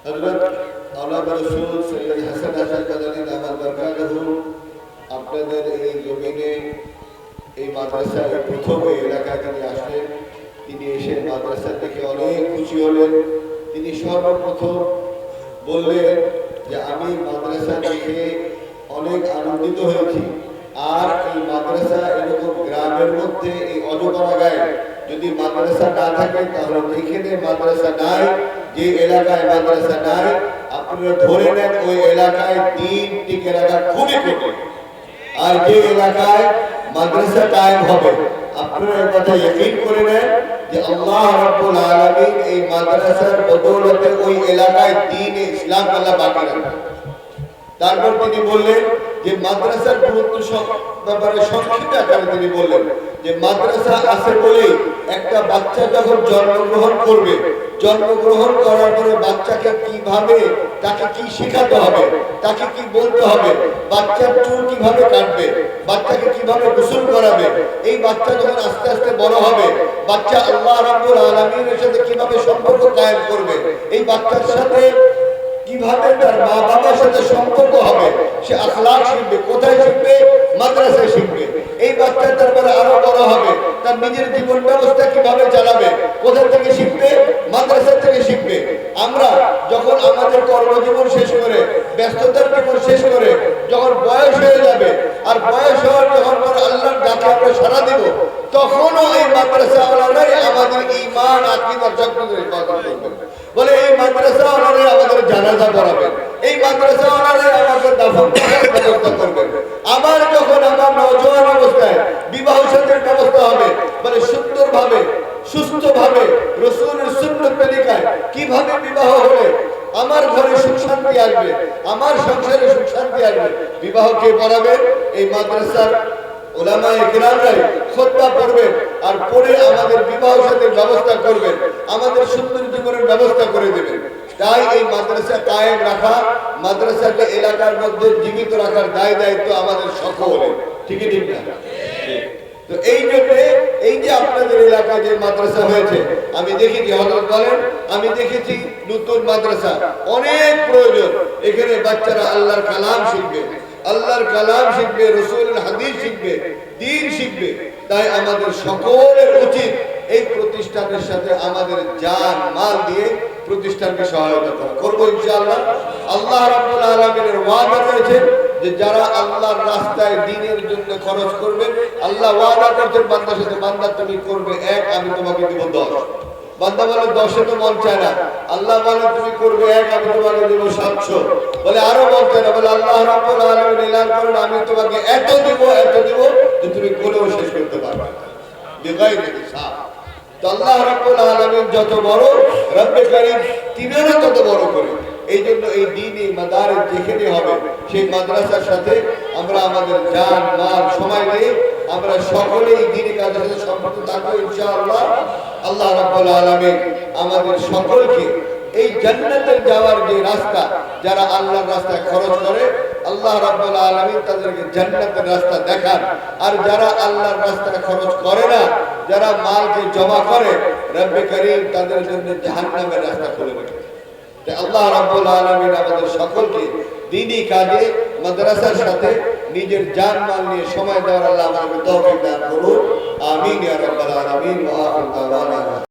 হযরত আওলাদ রাসূল সৈয়দ হাসান আশারি দামাত বরকাতুহু আপনাদের এই জমিনে এই মাদ্রাসায় প্রথম এই এলাকায় তিনি আসলেন। তিনি এসে মাদ্রাসা থেকে অনেক খুশি হলেন। তিনি সর্বপ্রথম বললেন যে আমি মাদ্রাসা থেকে অনেক আনন্দিত হয়েছি। আর এই মাদ্রাসা এরকম গ্রামের মধ্যে এই অজপাড়াগায় যদি মাদ্রাসা না থাকে তাহলে যেখানে মাদ্রাসা নাই, যে এলাকায় মাদ্রাসা নাই, আপনারা ধরে নেন ওই এলাকায় দিন টিকে রাখা খুবই কঠিন। আর যে এলাকায় মাদ্রাসা কায়েম হবে, আপনারা এই কথা ইয়াকিন করে নেন যে আল্লাহ রাব্বুল আলামিন এই মাদ্রাসার বদৌলতে ওই এলাকায় দ্বীন ইসলাম আল্লাহ বাকি রাখবেন। তারপর তিনি বললেন যে মাদ্রাসার গুরুত্ব ব্যাপারে সংক্ষিপ্ত আকারে তিনি বললেন যে মাদ্রাসা আছে বলেই একটা বাচ্চা যখন জন্মগ্রহণ করবে, জন্মগ্রহণ করার পরে বাচ্চাকে কিভাবে, তাকে কি শেখাতে হবে, তাকে কি বলতে হবে, বাচ্চার চুল কিভাবে কাটবে, বাচ্চাকে কিভাবে গোসল করাবে, এই বাচ্চা যখন আস্তে আস্তে বড় হবে, বাচ্চা আল্লাহ রাব্বুল আলামিনের সাথে কিভাবে সম্পর্ক কায়েম করবে, এই বাচ্চার সাথে কিভাবে তার মা বাবার সাথে সম্পর্ক হবে, সে আখলাক শিখবে। কোথায় শিখবে? মাদ্রাসায় শিখবে। এই বাচ্চা তারপরে আরো বড় হবে, তার নিজের জীবন ব্যবস্থা কিভাবে চালাবে, কোথা থেকে শিখবে? মাদ্রাসা থেকে শিখবে। আমরা যখন আমাদের কর্মজীবন শেষ করে, ব্যস্ততার জীবন শেষ করে যখন বয়স হয়ে যাবে, আর বয়স হওয়ার যখন আল্লাহর ডাকে আমরা সাড়া দিব, তখনও এই মাদ্রাসাওয়ালারাই আমাদের ঈমান আকীদা জাগ্রতের ইবাদত করবে। বলে এই মাদ্রাসাওয়ালারাই আমাদের জানাজা পড়াবে, এই মাদ্রাসাওয়ালারাই আমাদের দাফন করার ব্যবস্থা করবে। আবার যখন আমার নওজোয়ান অবস্থায় বিবাহ শাদীর ব্যবস্থা হবে, বলে সুন্দরভাবে সুস্থভাবে রাসূলের সুন্নাত তরিকায় কিভাবে বিবাহ হবে, আমার ঘরে সুখ শান্তি আসবে, আমার সংসারে সুখ শান্তি আসবে, বিবাহ কে পড়াবে? এই মাদ্রাসার উলামায়ে কিরামরাই খুতবা পড়বেন, আর পড়ে আমাদের বিবাহ শাদীর ব্যবস্থা করবেন, আমাদের সুন্দর জীবনের ব্যবস্থা করে দেবেন। তাই এই মাদ্রাসা কায়েম রাখা, মাদ্রাসাকে এলাকার মধ্যে জীবিত রাখার দায়িত্ব আমাদের সকলের। ঠিকই ঠিক না? তো এই জন্য এই যে আপনাদের এলাকায় যে মাদ্রাসা হয়েছে, আমি দেখেছি, হযরত বলেন, আমি দেখেছি নতুন মাদ্রাসা অনেক প্রয়োজন। এখানে বাচ্চারা আল্লাহর কালাম শিখবে, আল্লাহর কালাম শিখবে, রাসূলের হাদিস শিখবে, দ্বীন শিখবে। তাই আমাদের সকলের উচিত এই প্রতিষ্ঠানের সাথে আমাদের জান মাল দিয়ে প্রতিষ্ঠানকে সহায়তা করা। করবো ইনশাআল্লাহ। আল্লাহ রাব্বুল আলামিনের ওয়াদা রয়েছে যে যারা আল্লাহর রাস্তায় দ্বীনের জন্য খরচ করবে, আল্লাহ ওয়াদা করছেন বান্দার সাথে, বান্দা তুমি করবে 1, আমি তোমাকে দেব 10। বান্দা বলে 10-এ তো মন চায় না, আল্লাহ বলে তুমি করবে 1, আমি তোমাকে দেব 700। বলে আরো মন চায় না, বলে আল্লাহ রাব্বুল আলামিন এলান করেন আমি তোমাকে এত দেব যে তুমি কোলেও শেষ করতে পারবে না, বেগাইরে হিসাব। তো আল্লাহ রাব্বুল আলামিন যত বড়, রব্বে কারীম তিনিও তত বড় করে। এই জন্য এই দ্বীনি মাদারিস যেখানে হবে, সেই মাদ্রাসার সাথে আমরা আমাদের জান মাল সময় দিয়ে আমরা সকলেই দ্বীনি কাজের সাথে সম্পৃক্ত থাকবো ইনশাআল্লাহ। আল্লাহ রাব্বুল আলামিন আমাদের সকলকে এই জান্নাতে যাওয়ার যে রাস্তা, যারা আল্লাহর রাস্তায় খরচ করে, আল্লাহ রাব্বুল আলামিন তাদেরকে জান্নাতের রাস্তা দেখান। আর যারা আল্লাহর রাস্তায় খরচ করে না, যারা মালকে জমা করে, রব্বে কারীম তাদের জন্য জাহান্নামের রাস্তা খুলে রাখে। আল্লাহ রাব্বুল আলামিন আমাদের সকলকে দ্বীনি কাজে মাদ্রাসার সাথে নিজের জান মাল নিয়ে সময় দেওয়ার আল্লাহ আমাদেরকে তৌফিক দান করুন। আমিন ইয়া রাব্বাল আলামিন ওয়া আখিরু দাওয়ানা।